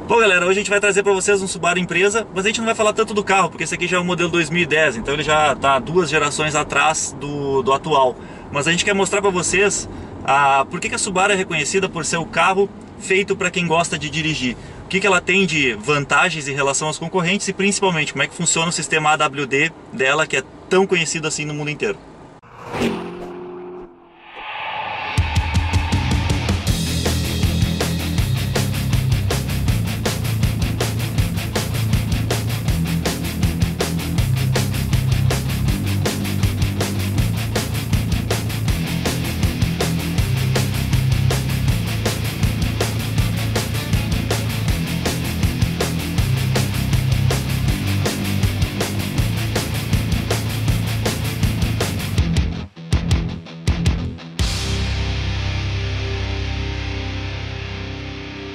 Bom, galera, hoje a gente vai trazer para vocês um Subaru Impreza, mas a gente não vai falar tanto do carro, porque esse aqui já é o modelo 2010, então ele já está 2 gerações atrás do atual. Mas a gente quer mostrar para vocês por que a Subaru é reconhecida por ser o carro feito para quem gosta de dirigir. O que ela tem de vantagens em relação aos concorrentes e principalmente como é que funciona o sistema AWD dela, que é tão conhecido assim no mundo inteiro.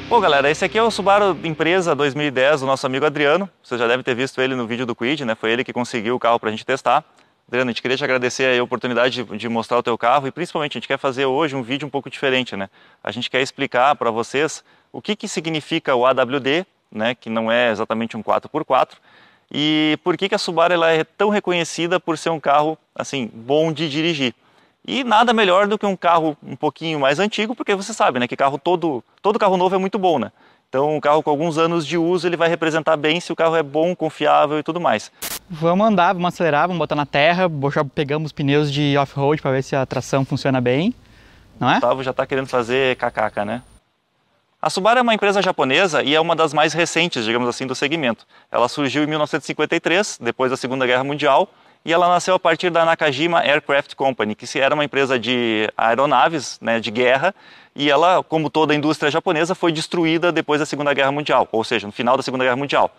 Bom, galera, esse aqui é o Subaru Impreza 2010 do nosso amigo Adriano. Você já deve ter visto ele no vídeo do Quid, né? Foi ele que conseguiu o carro para a gente testar. Adriano, a gente queria te agradecer a oportunidade de mostrar o teu carro e principalmente a gente quer fazer hoje um vídeo um pouco diferente, né? A gente quer explicar para vocês o que significa o AWD, né? Que não é exatamente um 4x4 e por que a Subaru ela é tão reconhecida por ser um carro assim bom de dirigir. E nada melhor do que um carro um pouquinho mais antigo, porque você sabe, né, que todo carro novo é muito bom, né? Então um carro com alguns anos de uso, ele vai representar bem se o carro é bom, confiável e tudo mais. Vamos andar, vamos acelerar, vamos botar na terra, já pegamos pneus de off-road para ver se a tração funciona bem, não é? O Gustavo já está querendo fazer cacaca, né? A Subaru é uma empresa japonesa e é uma das mais recentes, digamos assim, do segmento. Ela surgiu em 1953, depois da Segunda Guerra Mundial, e ela nasceu a partir da Nakajima Aircraft Company, que era uma empresa de aeronaves, né, de guerra, e ela, como toda a indústria japonesa, foi destruída depois da Segunda Guerra Mundial, ou seja, no final da Segunda Guerra Mundial.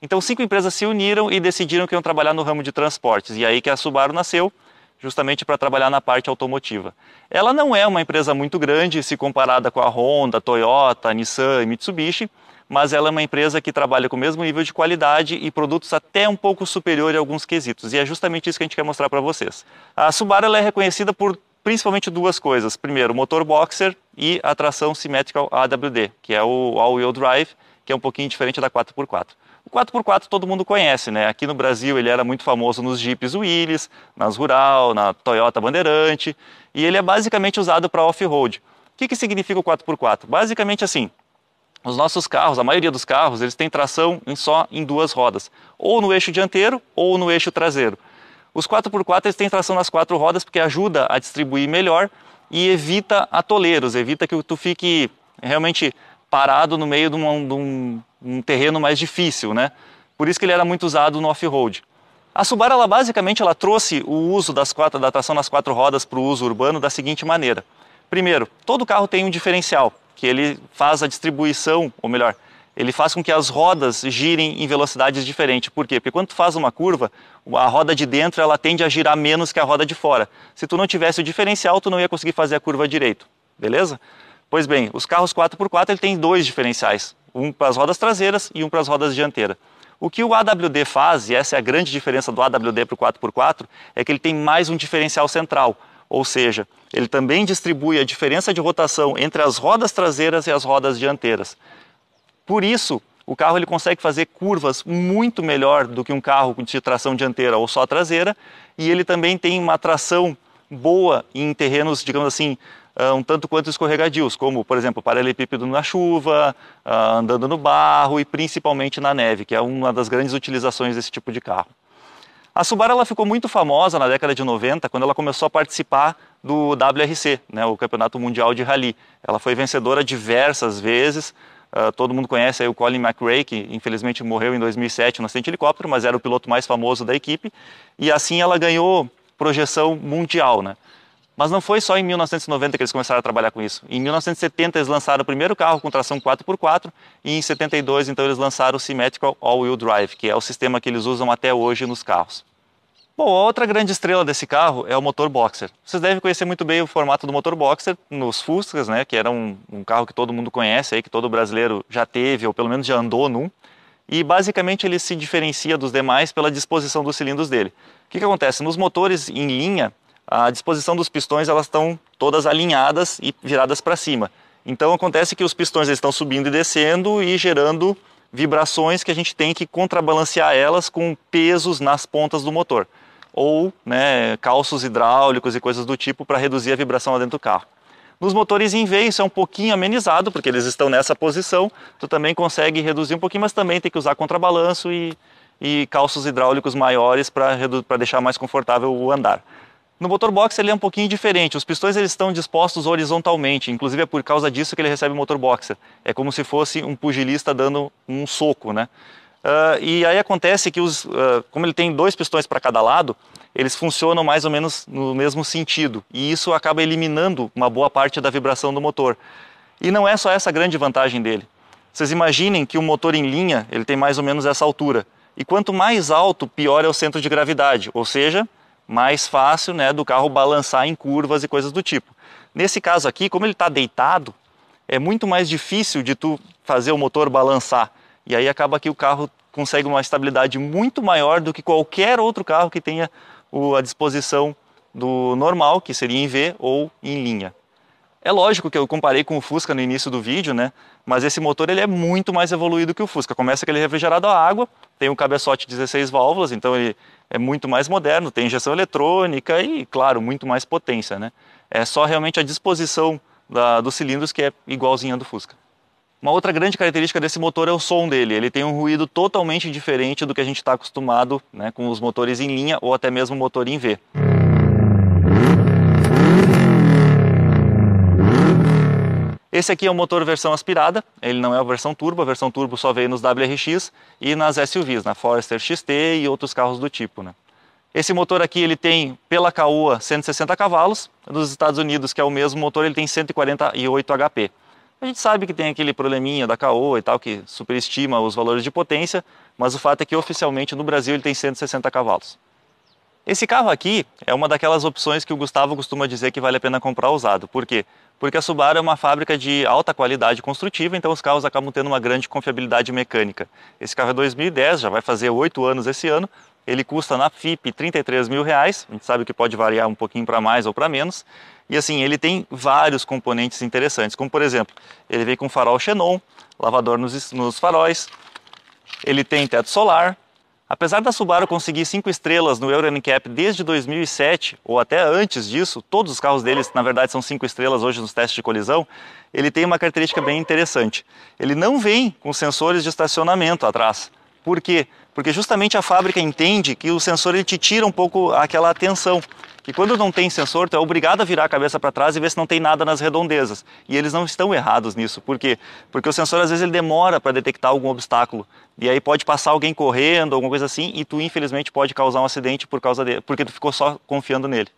Então 5 empresas se uniram e decidiram que iam trabalhar no ramo de transportes, e aí que a Subaru nasceu, justamente para trabalhar na parte automotiva. Ela não é uma empresa muito grande se comparada com a Honda, Toyota, Nissan e Mitsubishi, mas ela é uma empresa que trabalha com o mesmo nível de qualidade e produtos até um pouco superior em alguns quesitos. E é justamente isso que a gente quer mostrar para vocês. A Subaru ela é reconhecida por principalmente duas coisas. Primeiro, o motor boxer e a tração Symmetrical AWD, que é o all-wheel drive, que é um pouquinho diferente da 4x4. O 4x4 todo mundo conhece, né? Aqui no Brasil ele era muito famoso nos Jeeps Willys, nas Rural, na Toyota Bandeirante, e ele é basicamente usado para off-road. O que significa o 4x4? Basicamente assim, os nossos carros, a maioria dos carros, eles têm tração só em 2 rodas, ou no eixo dianteiro ou no eixo traseiro. Os 4x4 eles têm tração nas 4 rodas porque ajuda a distribuir melhor e evita atoleiros, evita que tu fique realmente parado no meio de um terreno mais difícil, né? Por isso que ele era muito usado no off-road. A Subaru, ela, basicamente, ela trouxe o uso da tração nas 4 rodas para o uso urbano da seguinte maneira. Primeiro, todo carro tem um diferencial, que ele faz a distribuição, ou melhor, ele faz com que as rodas girem em velocidades diferentes. Por quê? Porque quando tu faz uma curva, a roda de dentro ela tende a girar menos que a roda de fora. Se tu não tivesse o diferencial, tu não ia conseguir fazer a curva direito, beleza? Pois bem, os carros 4x4 ele tem 2 diferenciais, um para as rodas traseiras e um para as rodas dianteiras. O que o AWD faz, e essa é a grande diferença do AWD para o 4x4, é que ele tem mais um diferencial central, ou seja, ele também distribui a diferença de rotação entre as rodas traseiras e as rodas dianteiras. Por isso, o carro ele consegue fazer curvas muito melhor do que um carro de tração dianteira ou só traseira, e ele também tem uma tração boa em terrenos, digamos assim, um tanto quanto escorregadios, como, por exemplo, paralelepípedo na chuva, andando no barro e principalmente na neve, que é uma das grandes utilizações desse tipo de carro. A Subaru ela ficou muito famosa na década de 90, quando ela começou a participar do WRC, né, o Campeonato Mundial de Rally. Ela foi vencedora diversas vezes, todo mundo conhece aí o Colin McRae, que infelizmente morreu em 2007 no acidente de helicóptero, mas era o piloto mais famoso da equipe, e assim ela ganhou projeção mundial, né? Mas não foi só em 1990 que eles começaram a trabalhar com isso. Em 1970 eles lançaram o primeiro carro com tração 4x4 e em 72 então eles lançaram o Symmetrical All-Wheel Drive, que é o sistema que eles usam até hoje nos carros. Bom, a outra grande estrela desse carro é o motor boxer. Vocês devem conhecer muito bem o formato do motor boxer nos Fuscas, né, que era um carro que todo mundo conhece, aí, que todo brasileiro já teve ou pelo menos já andou num. E basicamente ele se diferencia dos demais pela disposição dos cilindros dele. O que acontece? Nos motores em linha, a disposição dos pistões elas estão todas alinhadas e viradas para cima. Então acontece que os pistões eles estão subindo e descendo e gerando vibrações que a gente tem que contrabalancear elas com pesos nas pontas do motor. Ou calços hidráulicos e coisas do tipo para reduzir a vibração lá dentro do carro. Nos motores em V isso é um pouquinho amenizado, porque eles estão nessa posição, tu também consegue reduzir um pouquinho, mas também tem que usar contrabalanço e calços hidráulicos maiores para deixar mais confortável o andar. No motor boxer ele é um pouquinho diferente, os pistões eles estão dispostos horizontalmente, inclusive é por causa disso que ele recebe o motor boxer. É como se fosse um pugilista dando um soco, né? E aí acontece que como ele tem 2 pistões para cada lado, eles funcionam mais ou menos no mesmo sentido, e isso acaba eliminando uma boa parte da vibração do motor. E não é só essa grande vantagem dele. Vocês imaginem que o motor em linha ele tem mais ou menos essa altura, e quanto mais alto, pior é o centro de gravidade, ou seja, mais fácil do carro balançar em curvas e coisas do tipo. Nesse caso aqui, como ele está deitado, é muito mais difícil de tu fazer o motor balançar, e aí acaba que o carro consegue uma estabilidade muito maior do que qualquer outro carro que tenha a disposição do normal, que seria em V ou em linha. É lógico que eu comparei com o Fusca no início do vídeo, mas esse motor ele é muito mais evoluído que o Fusca. Começa aquele refrigerado a água, tem um cabeçote 16 válvulas, então ele é muito mais moderno, tem injeção eletrônica e, claro, muito mais potência. É só realmente a disposição dos cilindros que é igualzinha do Fusca. Uma outra grande característica desse motor é o som dele. Ele tem um ruído totalmente diferente do que a gente está acostumado com os motores em linha ou até mesmo o motor em V. Esse aqui é o motor versão aspirada, ele não é a versão turbo só veio nos WRX e nas SUVs, na Forester XT e outros carros do tipo. Esse motor aqui ele tem, pela Caoa, 160 cavalos, nos Estados Unidos, que é o mesmo motor, ele tem 148 HP. A gente sabe que tem aquele probleminha da Caoa e tal, que superestima os valores de potência, mas o fato é que oficialmente no Brasil ele tem 160 cavalos. Esse carro aqui é uma daquelas opções que o Gustavo costuma dizer que vale a pena comprar usado. Por quê? Porque a Subaru é uma fábrica de alta qualidade construtiva, então os carros acabam tendo uma grande confiabilidade mecânica. Esse carro é 2010, já vai fazer 8 anos esse ano, ele custa na FIP R$33 mil, a gente sabe que pode variar um pouquinho para mais ou para menos, e assim, ele tem vários componentes interessantes, como por exemplo, ele vem com farol xenon, lavador nos faróis, ele tem teto solar. Apesar da Subaru conseguir 5 estrelas no Euro NCAP desde 2007, ou até antes disso, todos os carros deles na verdade são 5 estrelas hoje nos testes de colisão, ele tem uma característica bem interessante. Ele não vem com sensores de estacionamento atrás. Por quê? Porque justamente a fábrica entende que o sensor ele te tira um pouco aquela atenção. Que quando não tem sensor, tu é obrigado a virar a cabeça para trás e ver se não tem nada nas redondezas. E eles não estão errados nisso. Por quê? Porque o sensor às vezes ele demora para detectar algum obstáculo. E aí pode passar alguém correndo, alguma coisa assim, e tu infelizmente pode causar um acidente porque tu ficou só confiando nele.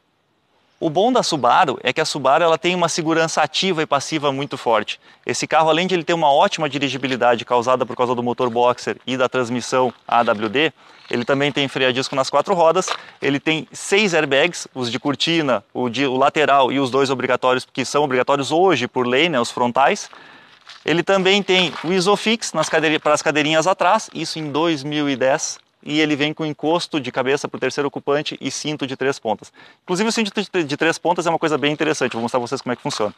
O bom da Subaru é que a Subaru ela tem uma segurança ativa e passiva muito forte. Esse carro, além de ele ter uma ótima dirigibilidade causada por causa do motor boxer e da transmissão AWD, ele também tem freio a disco nas 4 rodas, ele tem 6 airbags, os de cortina, o lateral e os 2 obrigatórios, que são obrigatórios hoje por lei, os frontais. Ele também tem o Isofix para as cadeirinhas atrás, isso em 2010. E ele vem com encosto de cabeça para o terceiro ocupante e cinto de 3 pontas. Inclusive o cinto de 3 pontas é uma coisa bem interessante, vou mostrar para vocês como é que funciona.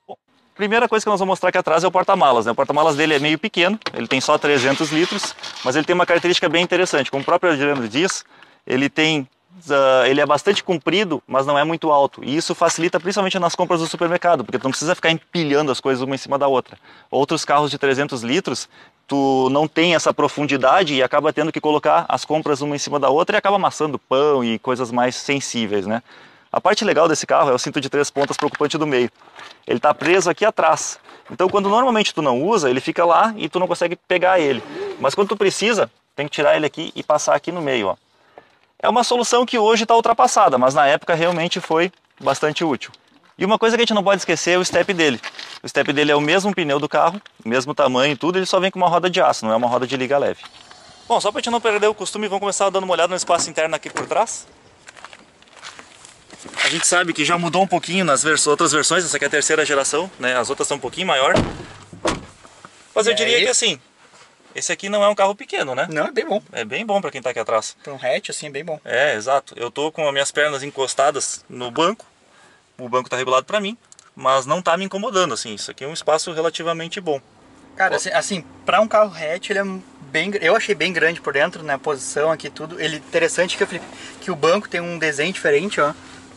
Bom, primeira coisa que nós vamos mostrar aqui atrás é o porta-malas. O porta-malas dele é meio pequeno, ele tem só 300 litros, mas ele tem uma característica bem interessante. Como o próprio Adriano diz, ele é bastante comprido, mas não é muito alto. E isso facilita principalmente nas compras do supermercado, porque tu não precisa ficar empilhando as coisas uma em cima da outra. Outros carros de 300 litros, tu não tem essa profundidade e acaba tendo que colocar as compras uma em cima da outra e acaba amassando pão e coisas mais sensíveis, A parte legal desse carro é o cinto de 3 pontas para o ocupante do meio. Ele está preso aqui atrás. Então quando normalmente tu não usa, ele fica lá e tu não consegue pegar ele. Mas quando tu precisa, tem que tirar ele aqui e passar aqui no meio, É uma solução que hoje está ultrapassada, mas na época realmente foi bastante útil. E uma coisa que a gente não pode esquecer é o step dele. O step dele é o mesmo pneu do carro, mesmo tamanho e tudo, ele só vem com uma roda de aço, não é uma roda de liga leve. Bom, só para a gente não perder o costume, vamos começar dando uma olhada no espaço interno aqui por trás. A gente sabe que já mudou um pouquinho nas outras versões, essa aqui é a terceira geração, As outras são um pouquinho maior. Mas eu diria que assim, esse aqui não é um carro pequeno, Não, é bem bom. É bem bom para quem está aqui atrás. Para um hatch assim é bem bom. É, exato. Eu tô com as minhas pernas encostadas no banco. O banco está regulado para mim. mas não tá me incomodando, assim. Isso aqui é um espaço relativamente bom. Cara, assim, para um carro hatch, ele é bem, eu achei bem grande por dentro, né, a posição aqui, tudo. Ele interessante que o banco tem um desenho diferente, ó,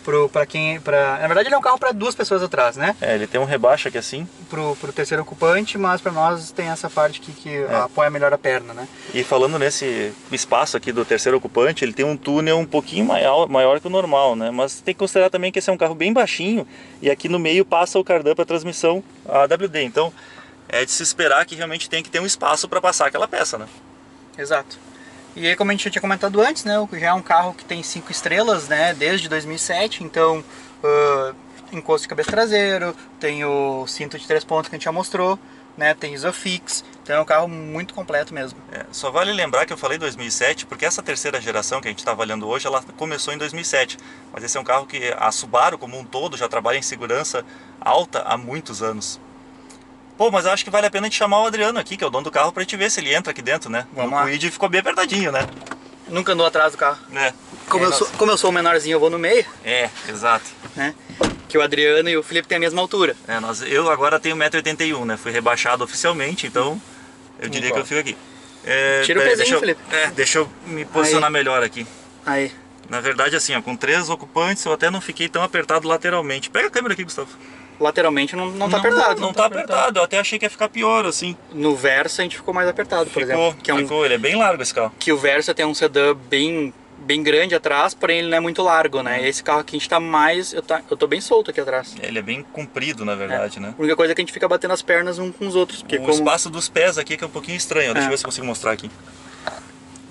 na verdade ele é um carro para duas pessoas atrás, né? Ele tem um rebaixo aqui assim. Pro terceiro ocupante, mas para nós tem essa parte que apoia melhor a perna, né? E falando nesse espaço aqui do terceiro ocupante, ele tem um túnel um pouquinho maior que o normal, né? Mas tem que considerar também que esse é um carro bem baixinho e aqui no meio passa o cardan para transmissão AWD. Então é de se esperar que realmente tem que ter um espaço para passar aquela peça, né? Exato. E aí, como a gente já tinha comentado antes, né, já é um carro que tem 5 estrelas, né, desde 2007, então encosto de cabeça traseiro, tem o cinto de 3 pontos que a gente já mostrou, né, tem Isofix, então é um carro muito completo mesmo. Só vale lembrar que eu falei 2007, porque essa terceira geração que a gente está avaliando hoje, ela começou em 2007, mas esse é um carro que a Subaru como um todo já trabalha em segurança alta há muitos anos. Pô, mas eu acho que vale a pena a gente chamar o Adriano aqui, que é o dono do carro, pra gente ver se ele entra aqui dentro, né? Vamos lá. O Kwid ficou bem apertadinho, né? Nunca andou atrás do carro. Como eu sou o menorzinho, eu vou no meio. Exato. Né? Que o Adriano e o Felipe têm a mesma altura. Eu agora tenho 1,81 m, né? Fui rebaixado oficialmente, então eu diria que eu fico aqui. Tira o pezinho, Felipe. Deixa eu me posicionar melhor aqui. Aí. Na verdade, assim, ó, com 3 ocupantes eu até não fiquei tão apertado lateralmente. Pega a câmera aqui, Gustavo. Lateralmente não tá apertado. Não tá apertado, eu até achei que ia ficar pior, assim. No Versa a gente ficou mais apertado, por exemplo. Ele é bem largo esse carro. Que o Versa tem um sedã bem grande atrás, porém ele não é muito largo, né? Esse carro aqui a gente tá mais... Eu tô bem solto aqui atrás. Ele é bem comprido, na verdade, né? A única coisa é que a gente fica batendo as pernas uns com os outros. Porque o espaço dos pés aqui que é um pouquinho estranho. Deixa eu ver se eu consigo mostrar aqui.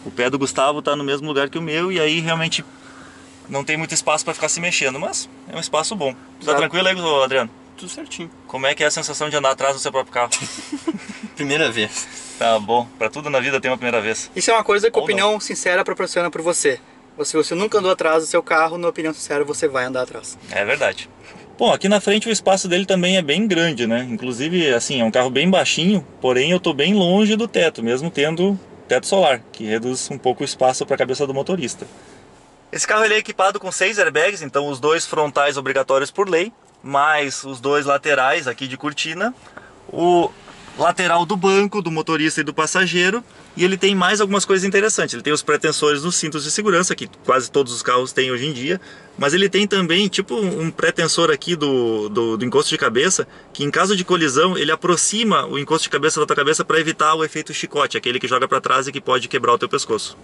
O pé do Gustavo tá no mesmo lugar que o meu e aí realmente não tem muito espaço para ficar se mexendo, mas é um espaço bom. Tá tranquilo aí, Adriano? Tudo certinho. Como é que é a sensação de andar atrás do seu próprio carro? Primeira vez. Tá bom, pra tudo na vida tem uma primeira vez. Isso é uma coisa que a opinião sincera proporciona por você. Se você nunca andou atrás do seu carro, na opinião sincera, você vai andar atrás. É verdade. Bom, aqui na frente o espaço dele também é bem grande, né? Inclusive, assim, é um carro bem baixinho, porém eu tô bem longe do teto, mesmo tendo teto solar, que reduz um pouco o espaço para a cabeça do motorista. Esse carro ele é equipado com 6 airbags, então os 2 frontais obrigatórios por lei, mais os 2 laterais aqui de cortina, o lateral do banco, do motorista e do passageiro, e ele tem mais algumas coisas interessantes. Ele tem os pretensores nos cintos de segurança, que quase todos os carros têm hoje em dia, mas ele tem também tipo um pretensor aqui do encosto de cabeça, que em caso de colisão ele aproxima o encosto de cabeça da tua cabeça para evitar o efeito chicote, aquele que joga para trás e que pode quebrar o teu pescoço.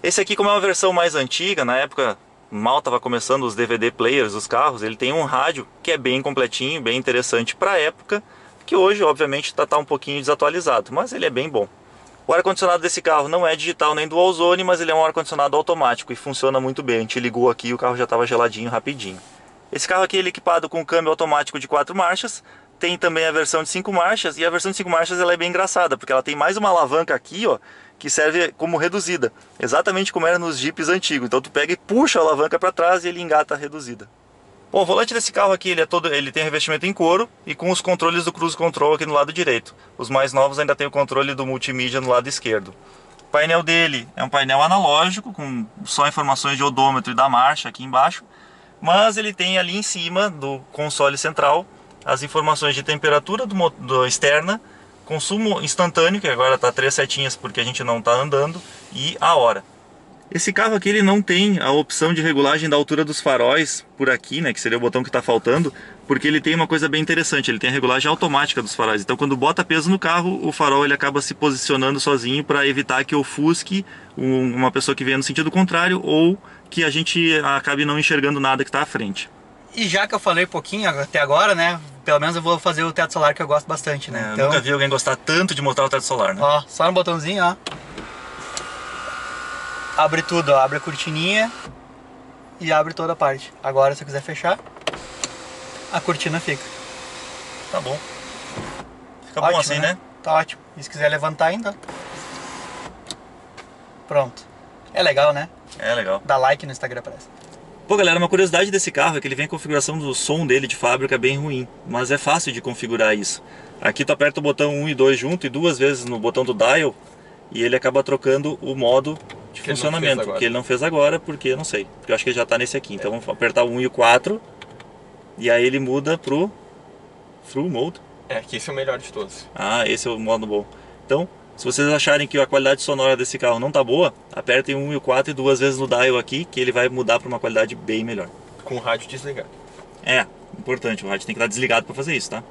Esse aqui, como é uma versão mais antiga, na época mal estava começando os DVD players dos carros, ele tem um rádio que é bem completinho, bem interessante para a época, que hoje obviamente está um pouquinho desatualizado, mas ele é bem bom. O ar-condicionado desse carro não é digital nem dual zone, mas ele é um ar-condicionado automático e funciona muito bem. A gente ligou aqui e o carro já estava geladinho rapidinho. Esse carro aqui ele é equipado com câmbio automático de 4 marchas, tem também a versão de 5 marchas, e a versão de 5 marchas ela é bem engraçada, porque ela tem mais uma alavanca aqui, ó, que serve como reduzida, exatamente como era nos Jeeps antigos. Então tu pega e puxa a alavanca para trás e ele engata a reduzida. Bom, o volante desse carro aqui ele tem revestimento em couro e com os controles do Cruise Control aqui no lado direito. Os mais novos ainda tem o controle do multimídia no lado esquerdo. O painel dele é um painel analógico com só informações de odômetro e da marcha aqui embaixo, mas ele tem ali em cima do console central as informações de temperatura do externa, consumo instantâneo, que agora está 3 setinhas porque a gente não está andando, e a hora. Esse carro aqui ele não tem a opção de regulagem da altura dos faróis por aqui, né, que seria o botão que está faltando, porque ele tem uma coisa bem interessante, ele tem a regulagem automática dos faróis. Então quando bota peso no carro, o farol ele acaba se posicionando sozinho para evitar que ofusque uma pessoa que venha no sentido contrário ou que a gente acabe não enxergando nada que está à frente. E já que eu falei pouquinho até agora, né, pelo menos eu vou fazer o teto solar que eu gosto bastante, né. Então, eu nunca vi alguém gostar tanto de mostrar o teto solar, né? Ó, só no botãozinho, ó. Abre tudo, ó. Abre a cortininha e abre toda a parte. Agora, se eu quiser fechar, a cortina fica. Tá bom. Fica ótimo, bom assim, né? Tá ótimo. E se quiser levantar ainda, pronto. É legal, né? É legal. Dá like no Instagram, parece. Pô, galera, uma curiosidade desse carro é que ele vem com a configuração do som dele de fábrica bem ruim, mas é fácil de configurar isso. Aqui tu aperta o botão 1 e 2 junto e 2 vezes no botão do dial e ele acaba trocando o modo de funcionamento, que ele não fez agora, porque eu não sei, porque eu acho que ele já está nesse aqui. Então vamos apertar o 1 e o 4 e aí ele muda pro Through Mode? É, que esse é o melhor de todos. Ah, esse é o modo bom. Então, se vocês acharem que a qualidade sonora desse carro não tá boa, apertem 1 e o 4 e 2 vezes no dial aqui, que ele vai mudar para uma qualidade bem melhor. Com o rádio desligado. É, importante, o rádio tem que estar desligado para fazer isso, tá?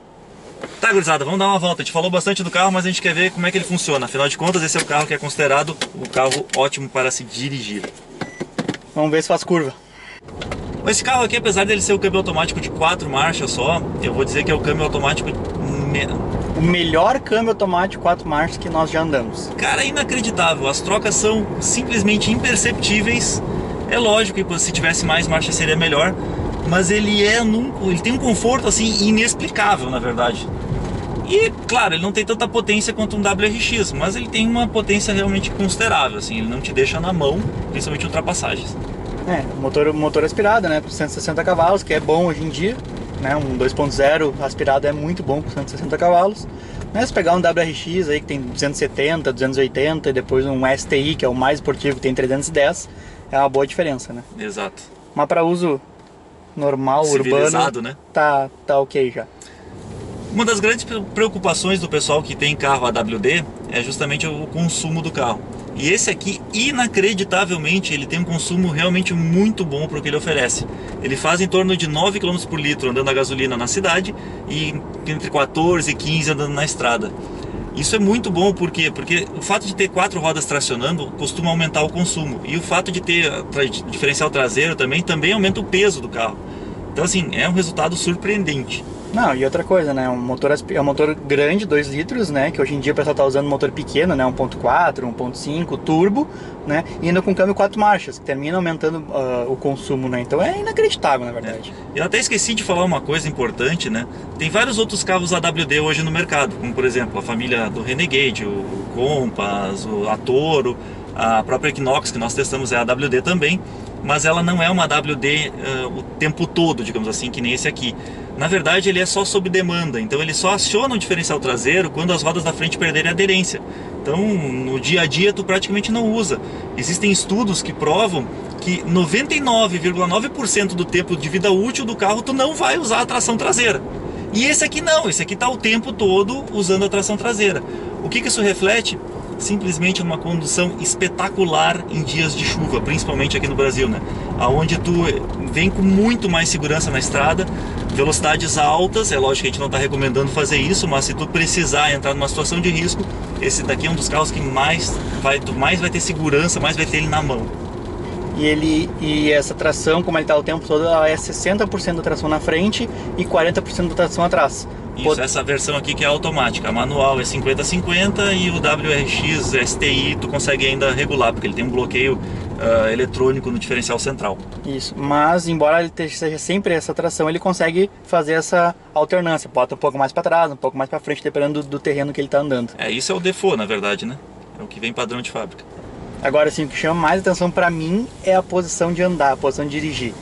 Tá, gurizada, vamos dar uma volta. A gente falou bastante do carro, mas a gente quer ver como é que ele funciona. Afinal de contas, esse é o carro que é considerado o carro ótimo para se dirigir. Vamos ver se faz curva. Esse carro aqui, apesar dele ser o câmbio automático de 4 marchas só, eu vou dizer que é o câmbio automático... O melhor câmbio automático 4 marchas que nós já andamos. Cara, é inacreditável. As trocas são simplesmente imperceptíveis. É lógico que se tivesse mais marchas seria melhor, mas ele tem um conforto assim inexplicável, na verdade. E, claro, ele não tem tanta potência quanto um WRX, mas ele tem uma potência realmente considerável, assim, ele não te deixa na mão, principalmente em ultrapassagens. É, motor aspirado, né, por 160 cavalos, que é bom hoje em dia, né, um 2.0 aspirado é muito bom com 160 cavalos. Né, se pegar um WRX aí que tem 270, 280 e depois um STI, que é o mais esportivo, que tem 310, é uma boa diferença, né. Exato. Mas para uso normal, urbano, né? tá ok já. Uma das grandes preocupações do pessoal que tem carro AWD é justamente o consumo do carro. E esse aqui, inacreditavelmente, ele tem um consumo realmente muito bom para o que ele oferece. Ele faz em torno de 9 km por litro andando a gasolina na cidade e entre 14 e 15 andando na estrada. Isso é muito bom, por quê? Porque o fato de ter 4 rodas tracionando costuma aumentar o consumo. E o fato de ter diferencial traseiro também aumenta o peso do carro. Então assim, é um resultado surpreendente. Não, e outra coisa, né, é um motor grande, 2 litros, né, que hoje em dia o pessoal tá usando motor pequeno, né, 1.4, 1.5, turbo, né, e ainda com câmbio 4 marchas, que termina aumentando o consumo, né, então é inacreditável, na verdade. Eu até esqueci de falar uma coisa importante, né, tem vários outros carros AWD hoje no mercado, como por exemplo a família do Renegade, o Compass, a Toro, a própria Equinox, que nós testamos é AWD também, mas ela não é uma AWD o tempo todo, digamos assim, que nem esse aqui. Na verdade, ele é só sob demanda, então ele só aciona o diferencial traseiro quando as rodas da frente perderem aderência. Então, no dia a dia, tu praticamente não usa. Existem estudos que provam que 99,9% do tempo de vida útil do carro tu não vai usar a tração traseira. E esse aqui não, esse aqui está o tempo todo usando a tração traseira. O que isso reflete? Simplesmente uma condução espetacular em dias de chuva, principalmente aqui no Brasil, né? Aonde tu vem com muito mais segurança na estrada, velocidades altas, é lógico que a gente não está recomendando fazer isso, mas se tu precisar entrar numa situação de risco, esse daqui é um dos carros que tu mais vai ter segurança, mais vai ter ele na mão. E essa tração, como ele está o tempo todo, ela é 60% da tração na frente e 40% da tração atrás. Isso, essa versão aqui que é automática, a manual é 50-50 e o WRX STI tu consegue ainda regular, porque ele tem um bloqueio eletrônico no diferencial central. Isso, mas embora ele seja sempre essa tração, ele consegue fazer essa alternância, bota um pouco mais para trás, um pouco mais para frente, dependendo do terreno que ele está andando. Isso é o default, na verdade, né? É o que vem padrão de fábrica. Agora sim, o que chama mais atenção para mim é a posição de andar, a posição de dirigir.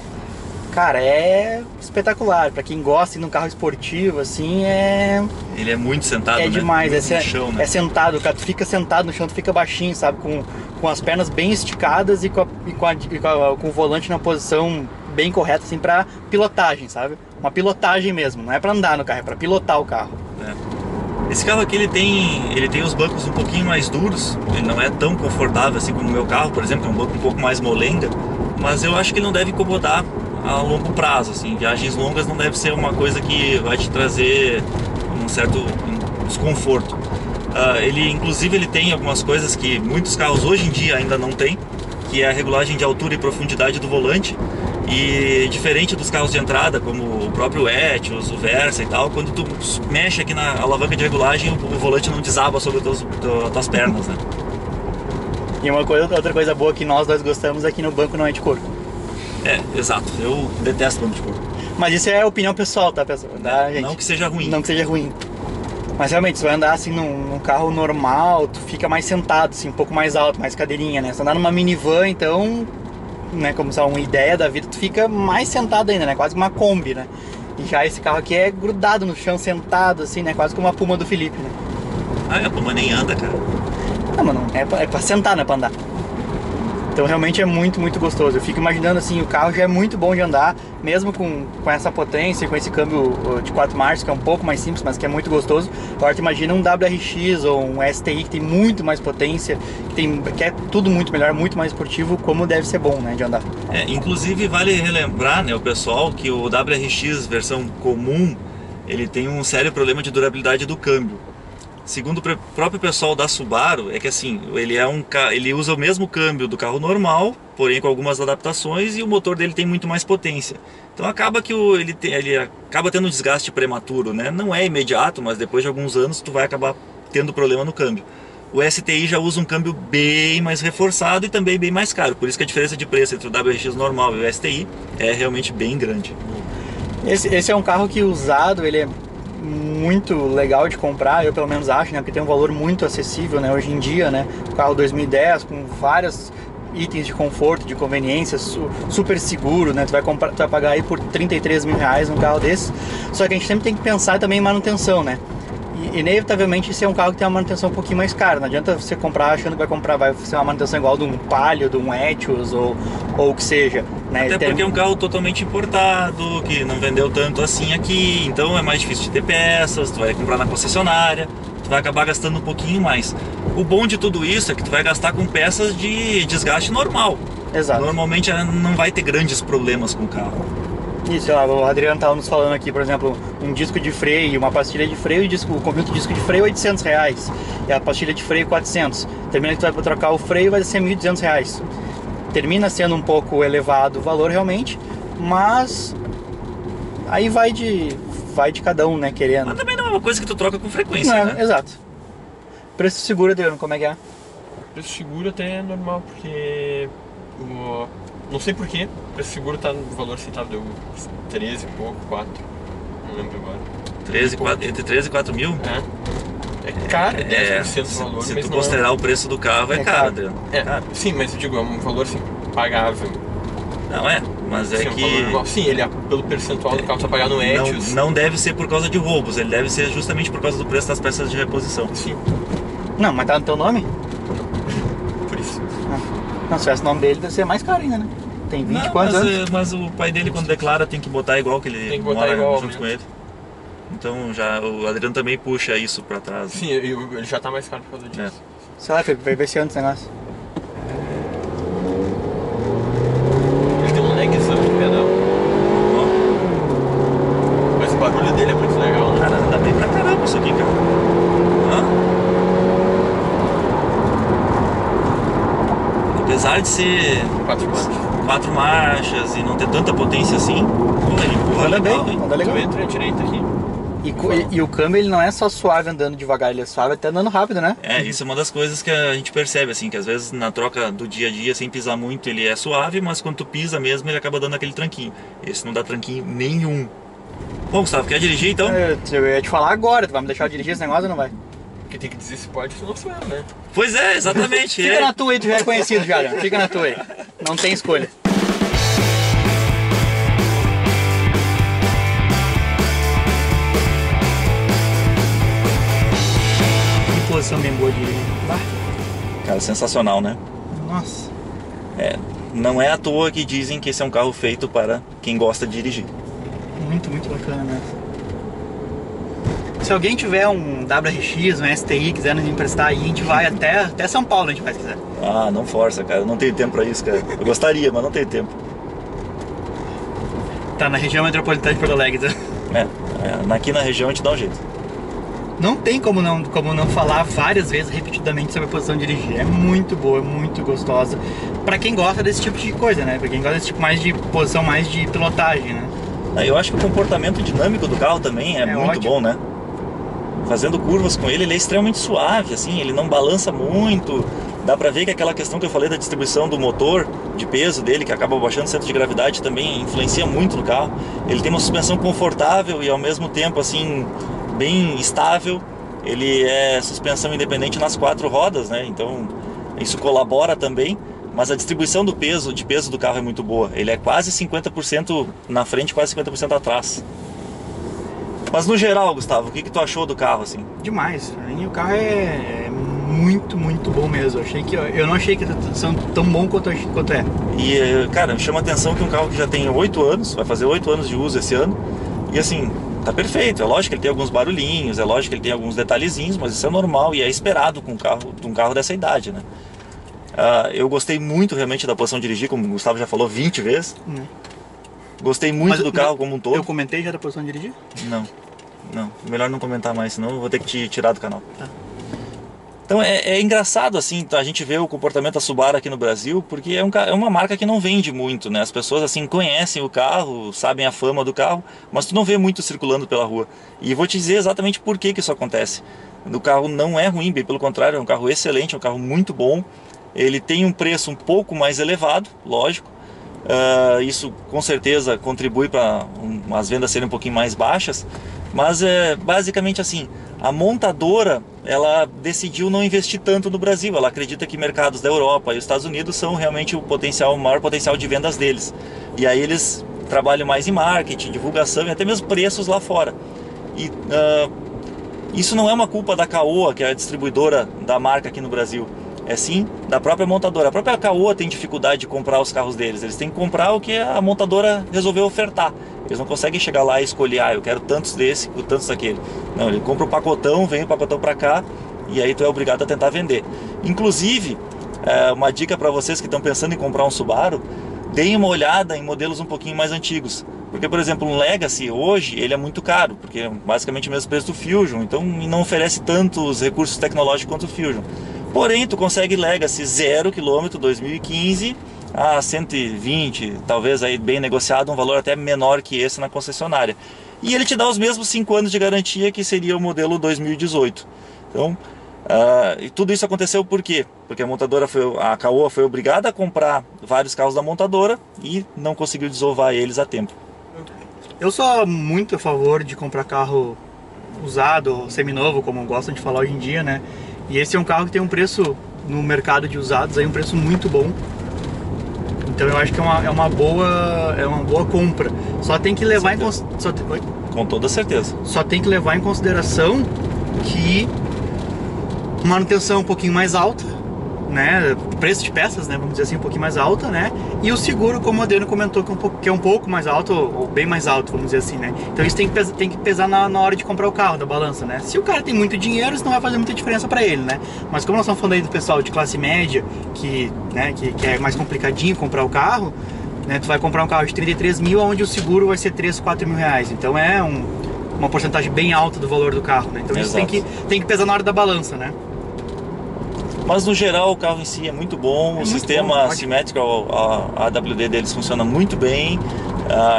Cara, é espetacular. Pra quem gosta de ir num carro esportivo, assim, Ele é muito sentado, né? É demais, muito no chão, né? É sentado, cara. Tu fica sentado no chão, tu fica baixinho, sabe? Com as pernas bem esticadas e com o volante na posição bem correta, assim, pra pilotagem, sabe? Uma pilotagem mesmo, não é pra andar no carro, é pra pilotar o carro. Esse carro aqui, ele tem os bancos um pouquinho mais duros, ele não é tão confortável assim como o meu carro, por exemplo, que é um banco um pouco mais molenga, mas eu acho que ele não deve incomodar a longo prazo, assim, viagens longas não deve ser uma coisa que vai te trazer um certo desconforto. Inclusive ele tem algumas coisas que muitos carros hoje em dia ainda não tem, que é a regulagem de altura e profundidade do volante. E diferente dos carros de entrada, como o próprio Etios, o Versa e tal, quando tu mexe aqui na alavanca de regulagem, o volante não desaba sobre as tuas pernas, né? E outra coisa boa que nós dois gostamos é que no banco não é de couro. Exato. Eu detesto banco de couro. Mas isso é opinião pessoal, tá, pessoal? Gente? Não que seja ruim. Não que seja ruim. Mas realmente, se vai andar assim num carro normal, tu fica mais sentado, assim, um pouco mais alto, mais cadeirinha, né? Se andar numa minivan, então, né, como se uma ideia da vida, tu fica mais sentado ainda, né? Quase uma Kombi, né? E já esse carro aqui é grudado no chão, sentado, assim, né? Quase como uma Puma do Felipe, né? A Puma nem anda, cara. Não, mas não, é pra sentar, não é pra andar. Então realmente é muito, muito gostoso. Eu fico imaginando assim, o carro já é muito bom de andar, mesmo com essa potência, com esse câmbio de 4 marchas, que é um pouco mais simples, mas que é muito gostoso. Agora tu imagina um WRX ou um STI que tem muito mais potência, que é tudo muito melhor, muito mais esportivo, como deve ser bom, né, de andar. Inclusive vale relembrar, né, o pessoal, que o WRX versão comum, ele tem um sério problema de durabilidade do câmbio. Segundo o próprio pessoal da Subaru, é que assim, ele usa o mesmo câmbio do carro normal, porém com algumas adaptações, e o motor dele tem muito mais potência. Então acaba que ele acaba tendo um desgaste prematuro, né? Não é imediato, mas depois de alguns anos tu vai acabar tendo problema no câmbio. O STI já usa um câmbio bem mais reforçado e também bem mais caro, por isso que a diferença de preço entre o WRX normal e o STI é realmente bem grande. Esse é um carro que usado, ele é muito legal de comprar, eu pelo menos acho, né, porque tem um valor muito acessível, né, hoje em dia, né, o carro 2010 com vários itens de conforto, de conveniência, super seguro, né, tu vai pagar aí por 33 mil reais um carro desse, só que a gente sempre tem que pensar também em manutenção, né, e inevitavelmente esse é um carro que tem uma manutenção um pouquinho mais cara, não adianta você comprar achando que vai ser uma manutenção igual de um Palio, de um Etios ou o que seja, né? Até porque é um carro totalmente importado, que não vendeu tanto assim aqui, então é mais difícil de ter peças, tu vai comprar na concessionária, tu vai acabar gastando um pouquinho mais. O bom de tudo isso é que tu vai gastar com peças de desgaste normal. Exato. Normalmente não vai ter grandes problemas com o carro. Isso, sei lá, o Adriano estava nos falando aqui, por exemplo, um disco de freio, uma pastilha de freio, o conjunto de disco de freio 800 reais, e a pastilha de freio 400. Termina que tu vai trocar o freio, vai ser 1.200 reais. Termina sendo um pouco elevado o valor realmente, mas aí vai de cada um, né, querendo. Mas também não é uma coisa que tu troca com frequência, Não, né? Exato. Preço seguro, Adriano, como é que é? Preço seguro até é normal, porque não sei porquê, o preço seguro tá no valor citado, deu 13 e pouco, 4, não lembro agora. Entre 13 e 4 mil? É caro, 10% do valor, se mas tu não considerar o preço do carro, é caro, Adriano. Sim, mas eu digo, é um valor assim, pagável. Não mas é Sim, que... um valor normal. Sim, ele pelo percentual do carro tá pagando no Etios. Não deve ser por causa de roubos, ele deve ser justamente por causa do preço das peças de reposição. Sim. Não, mas tá no teu nome? Por isso. Não, se tivesse o nome dele, deve ser mais caro ainda, né? Tem 20 quantos anos? Mas o pai dele, quando declara, tem que botar igual que ele mora igual, junto com ele. Então o Adriano também puxa isso pra trás. Sim, ele já tá mais caro por causa disso. Sei lá, vai ver se antes o negócio. Ele tem um lagzão de pedal. Mas o barulho dele é muito legal, né? Cara, anda bem pra caramba isso aqui, cara. Apesar de ser 4 marchas e não ter tanta potência assim, ele empurra legal, hein? Anda legal. Tu entra à direita aqui. E o câmbio, ele não é só suave andando devagar, ele é suave até andando rápido, né? Isso é uma das coisas que a gente percebe, assim, que às vezes na troca do dia a dia, sem pisar muito, ele é suave, mas quando tu pisa mesmo, ele acaba dando aquele tranquinho. Esse não dá tranquinho nenhum. Bom, Gustavo, quer dirigir então? Eu ia te falar agora, tu vai me deixar eu dirigir esse negócio ou não vai? Porque tem que dizer se pode, se não sou eu, né? Pois é, exatamente. Fica na tua aí, tu já é conhecido já, né? Fica na tua aí. Não tem escolha. Que posição bem boa de dirigir. Cara, sensacional, né? Nossa. Não é à toa que dizem que esse é um carro feito para quem gosta de dirigir. Muito, muito bacana mesmo. Se alguém tiver um WRX, um STI, quiser nos emprestar aí, a gente vai até São Paulo, a gente vai se quiser. Não força, cara. Eu não tenho tempo pra isso, cara. Eu gostaria, mas não tenho tempo. Tá na região metropolitana de Porto Alegre. Aqui na região a gente dá um jeito. Não tem como não falar várias vezes, repetidamente, sobre a posição de dirigir. É muito boa, é muito gostosa. Pra quem gosta desse tipo de coisa, né? Pra quem gosta desse tipo mais de posição, mais de pilotagem, né? Eu acho que o comportamento dinâmico do carro também é muito ótimo. bom, né? Fazendo curvas com ele é extremamente suave, assim, ele não balança muito. Dá pra ver que aquela questão que eu falei da distribuição do motor, de peso dele, que acaba baixando o centro de gravidade, também influencia muito no carro. Ele tem uma suspensão confortável e ao mesmo tempo, assim, bem estável. Ele é suspensão independente nas 4 rodas, né? Então isso colabora também. Mas a distribuição de peso do carro é muito boa. Ele é quase 50% na frente, quase 50% atrás. Mas no geral, Gustavo, o que tu achou do carro, assim? Demais. Pra mim, o carro é muito, muito bom mesmo. Eu não achei que são tão bom quanto é. E, cara, chama a atenção que um carro que já tem 8 anos, vai fazer 8 anos de uso esse ano, e assim, tá perfeito. É lógico que ele tem alguns barulhinhos, é lógico que ele tem alguns detalhezinhos, mas isso é normal e é esperado com um carro dessa idade, né? Eu gostei muito realmente da posição de dirigir, como o Gustavo já falou 20 vezes. Gostei muito do carro como um todo. Eu comentei já da posição de dirigir? Não, melhor não comentar mais, senão eu vou ter que te tirar do canal. Tá. Então é engraçado assim, a gente vê o comportamento da Subaru aqui no Brasil, porque é uma marca que não vende muito, né? As pessoas assim conhecem o carro, sabem a fama do carro, mas tu não vê muito circulando pela rua. E vou te dizer exatamente por que isso acontece. O carro não é ruim, bem pelo contrário, é um carro excelente, é um carro muito bom. Ele tem um preço um pouco mais elevado, lógico. Isso com certeza contribui para as vendas serem um pouquinho mais baixas, mas é basicamente assim, a montadora ela decidiu não investir tanto no Brasil. Ela acredita que mercados da Europa e os Estados Unidos são realmente o maior potencial de vendas deles, e aí eles trabalham mais em marketing, divulgação e até mesmo preços lá fora. E isso não é uma culpa da Caoa, que é a distribuidora da marca aqui no Brasil. É sim da própria montadora. A própria Caoa tem dificuldade de comprar os carros deles. Eles têm que comprar o que a montadora resolveu ofertar. Eles não conseguem chegar lá e escolher, eu quero tantos desse, tantos daquele. Não, ele compra o pacotão, vem o pacotão para cá e aí tu é obrigado a tentar vender. Inclusive, uma dica para vocês que estão pensando em comprar um Subaru, deem uma olhada em modelos um pouquinho mais antigos. Porque, por exemplo, um Legacy hoje ele é muito caro, porque é basicamente o mesmo preço do Fusion, então não oferece tantos recursos tecnológicos quanto o Fusion. Porém, tu consegue Legacy 0 km 2015 a 120, talvez aí bem negociado, um valor até menor que esse na concessionária. E ele te dá os mesmos 5 anos de garantia que seria o modelo 2018. Então, e tudo isso aconteceu por quê? Porque a Caoa foi obrigada a comprar vários carros da montadora e não conseguiu desovar eles a tempo. Eu sou muito a favor de comprar carro usado ou seminovo, como gostam de falar hoje em dia, né? E esse é um carro que tem um preço no mercado de usados, aí um preço muito bom. Então eu acho que é uma boa compra. Só tem que levar Com toda certeza. Só tem que levar em consideração que manutenção um pouquinho mais alta, né? Preço de peças, né? Vamos dizer assim, um pouquinho mais alta, né? E o seguro, como o Adriano comentou, que é um pouco mais alto, ou bem mais alto, vamos dizer assim, né? Então isso tem que pesar na hora de comprar o carro, da balança, né? Se o cara tem muito dinheiro, isso não vai fazer muita diferença pra ele, né? Mas como nós estamos falando aí do pessoal de classe média, que é mais complicadinho comprar o carro, né? Tu vai comprar um carro de 33 mil, onde o seguro vai ser 3, 4 mil reais. Então é uma porcentagem bem alta do valor do carro, né? Então isso tem que pesar na hora da balança, né? Mas no geral o carro em si é muito bom, o sistema assimétrico, a AWD deles funciona muito bem,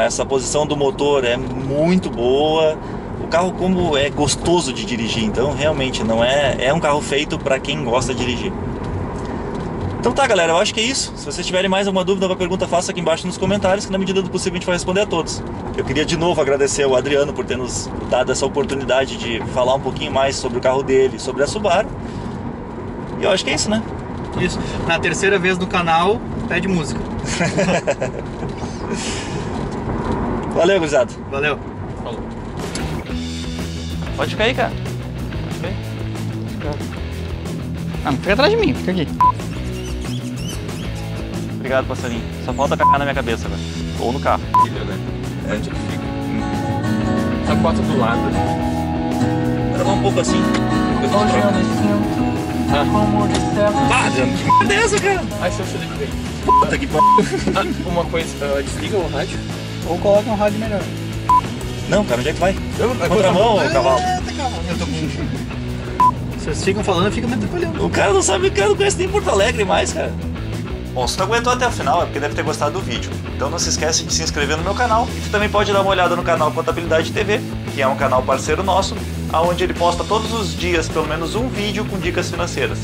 essa posição do motor é muito boa, o carro como é gostoso de dirigir, então realmente não é um carro feito para quem gosta de dirigir. Então tá, galera, eu acho que é isso. Se vocês tiverem mais alguma dúvida, uma pergunta, faça aqui embaixo nos comentários, que na medida do possível a gente vai responder a todos. Eu queria de novo agradecer ao Adriano por ter nos dado essa oportunidade de falar um pouquinho mais sobre o carro dele, sobre a Subaru. E eu acho que é isso, né? Isso. Na terceira vez no canal, pede música. Valeu, gurizada. Valeu. Falou. Pode cair, cara. Não fica atrás de mim, fica aqui. Obrigado, passarinho. Só falta cagar na minha cabeça agora. Ou no carro. Onde que fica? A porta do lado. Gravar um pouco assim. Que merda é essa, cara? Aí seu Felipe vem. Puta que pariu. Uma coisa, desliga o rádio. Ou coloca um rádio melhor. Não, cara, onde é que vai? Contramão, cavalo. Eu tô com... Vocês ficam falando, eu fico me atrapalhando. O cara não sabe, o cara não conhece nem Porto Alegre mais, cara. Bom, se tu aguentou até o final é porque deve ter gostado do vídeo. Então não se esquece de se inscrever no meu canal. E tu também pode dar uma olhada no canal Contabilidade TV, que é um canal parceiro nosso, onde ele posta todos os dias pelo menos um vídeo com dicas financeiras.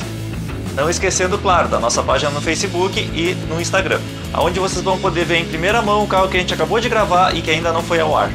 Não esquecendo, claro, da nossa página no Facebook e no Instagram, onde vocês vão poder ver em primeira mão o carro que a gente acabou de gravar e que ainda não foi ao ar.